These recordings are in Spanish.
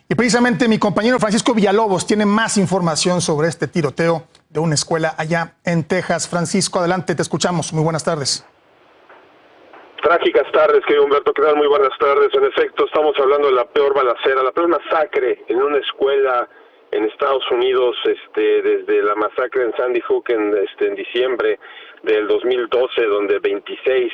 Y precisamente mi compañero Francisco Villalobos tiene más información sobre este tiroteo de una escuela allá en Texas. Francisco, adelante, te escuchamos. Muy buenas tardes. Trágicas tardes, querido Humberto, ¿qué tal? Muy buenas tardes. En efecto, estamos hablando de la peor balacera, la peor masacre en una escuela en Estados Unidos, desde la masacre en Sandy Hook en diciembre del 2012, donde 26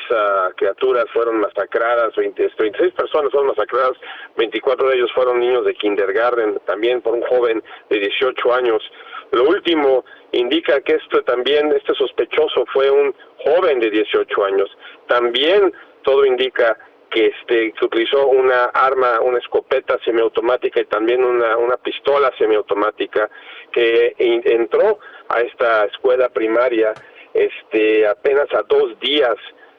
criaturas fueron masacradas, 26 personas fueron masacradas, 24 de ellos fueron niños de kindergarten, también por un joven de 18 años. Lo último indica que este sospechoso fue un joven de 18 años. También todo indica que utilizó una arma, una escopeta semiautomática y también una pistola semiautomática, que entró a esta escuela primaria apenas a 2 días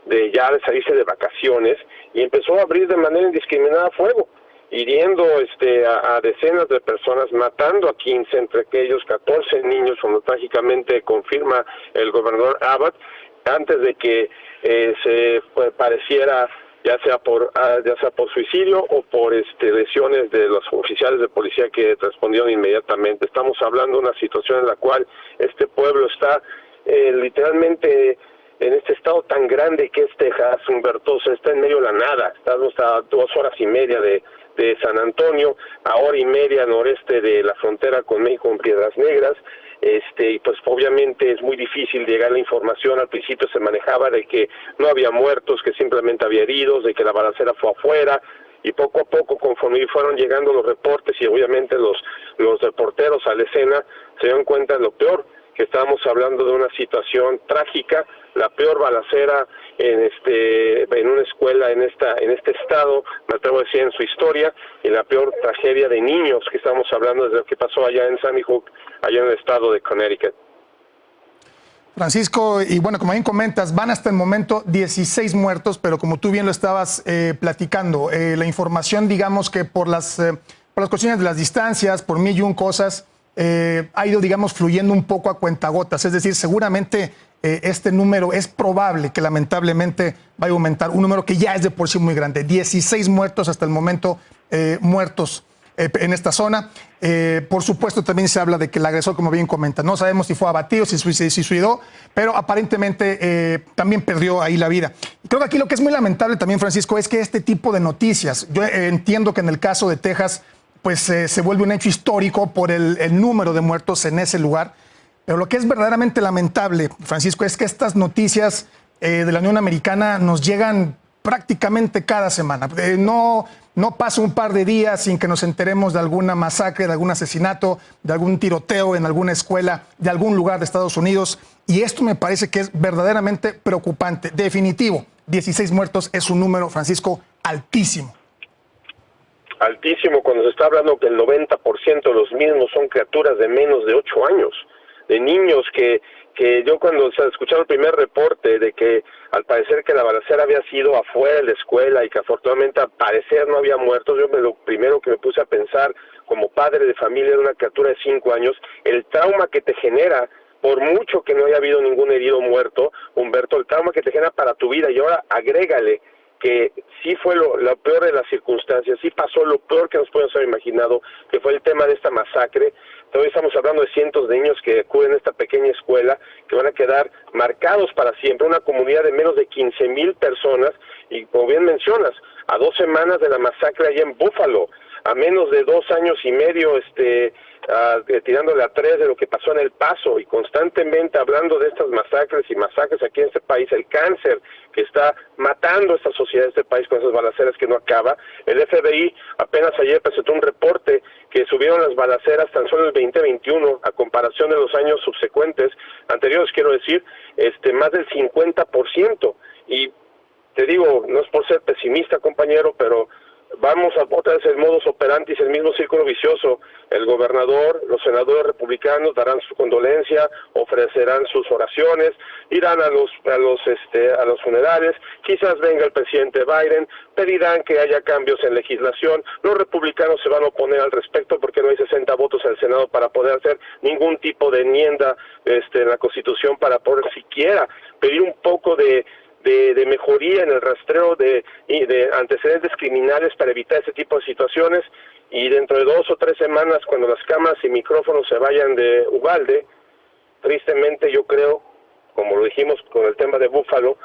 de ya de salirse de vacaciones, y empezó a abrir de manera indiscriminada fuego, hiriendo a decenas de personas, matando a 15, entre aquellos 14 niños, como trágicamente confirma el gobernador Abbott, antes de que pareciera ya sea por suicidio o por lesiones de los oficiales de policía que respondieron inmediatamente. Estamos hablando de una situación en la cual este pueblo está literalmente en este estado tan grande que es Texas, Humberto, está en medio de la nada. Estamos a 2 horas y media de San Antonio, a 1 hora y media noreste de la frontera con México en Piedras Negras. Y pues obviamente es muy difícil llegar a la información. Al principio se manejaba de que no había muertos, que simplemente había heridos, de que la balacera fue afuera, y poco a poco, conforme fueron llegando los reportes y obviamente los reporteros a la escena, se dieron cuenta de lo peor, que estábamos hablando de una situación trágica, la peor balacera en una escuela en este estado, me atrevo a decir, en su historia, y la peor tragedia de niños que estamos hablando desde lo que pasó allá en Sandy Hook, allá en el estado de Connecticut. Francisco, y bueno, como bien comentas, van hasta el momento 16 muertos, pero como tú bien lo estabas platicando, la información, digamos que por las cuestiones de las distancias, por mil y un cosas, ha ido, digamos, fluyendo un poco a cuentagotas. Es decir, seguramente este número es probable que lamentablemente vaya a aumentar, un número que ya es de por sí muy grande. 16 muertos hasta el momento, muertos en esta zona. Por supuesto, también se habla de que el agresor, como bien comenta, no sabemos si fue abatido, si suicidó, pero aparentemente también perdió ahí la vida. Creo que aquí lo que es muy lamentable también, Francisco, es que este tipo de noticias, yo entiendo que en el caso de Texas, pues se vuelve un hecho histórico por el número de muertos en ese lugar, pero lo que es verdaderamente lamentable, Francisco, es que estas noticias de la Unión Americana nos llegan prácticamente cada semana. No pasa un par de días sin que nos enteremos de alguna masacre, de algún asesinato, de algún tiroteo en alguna escuela, de algún lugar de Estados Unidos. Y esto me parece que es verdaderamente preocupante. Definitivo, 16 muertos es un número, Francisco, altísimo. Altísimo, cuando se está hablando que el 90% de los mismos son criaturas de menos de 8 años, de niños que yo cuando escuché el primer reporte de que al parecer que la balacera había sido afuera de la escuela y que afortunadamente al parecer no había muertos, lo primero que me puse a pensar como padre de familia de una criatura de 5 años, el trauma que te genera, por mucho que no haya habido ningún herido muerto, Humberto, el trauma que te genera para tu vida, y ahora agrégale que sí fue lo peor de las circunstancias, sí pasó lo peor que nos podemos haber imaginado, que fue el tema de esta masacre. Todavía estamos hablando de cientos de niños que acuden a esta pequeña escuela, que van a quedar marcados para siempre, una comunidad de menos de 15,000 personas, y como bien mencionas, a 2 semanas de la masacre allá en Buffalo, a menos de 2 años y medio tirándole a 3 de lo que pasó en El Paso, y constantemente hablando de estas masacres y masacres aquí en este país, el cáncer que está matando a esta sociedad de este país con esas balaceras que no acaba. El FBI apenas ayer presentó un reporte que subieron las balaceras tan solo el 2021 a comparación de los años subsecuentes, anteriores quiero decir, más del 50%, y te digo, no es por ser pesimista, compañero, pero vamos a otra vez el modus operandi, el mismo círculo vicioso. El gobernador, los senadores republicanos darán su condolencia, ofrecerán sus oraciones, irán a los funerales, quizás venga el presidente Biden, pedirán que haya cambios en legislación. Los republicanos se van a oponer al respecto porque no hay 60 votos en el Senado para poder hacer ningún tipo de enmienda en la Constitución para poder siquiera pedir un poco de mejoría en el rastreo de antecedentes criminales para evitar ese tipo de situaciones. y dentro de 2 o 3 semanas, cuando las cámaras y micrófonos se vayan de Uvalde, tristemente yo creo, como lo dijimos con el tema de Búfalo,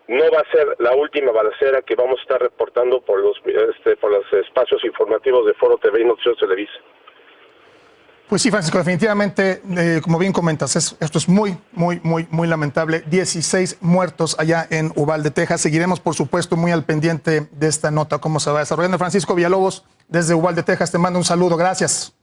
no va a ser la última balacera que vamos a estar reportando por los espacios informativos de Foro TV y Noticias Televisa. Pues sí, Francisco, definitivamente, como bien comentas, esto es muy lamentable. 16 muertos allá en Uvalde, Texas. Seguiremos, por supuesto, muy al pendiente de esta nota, cómo se va desarrollando. Francisco Villalobos, desde Uvalde, Texas, te mando un saludo. Gracias.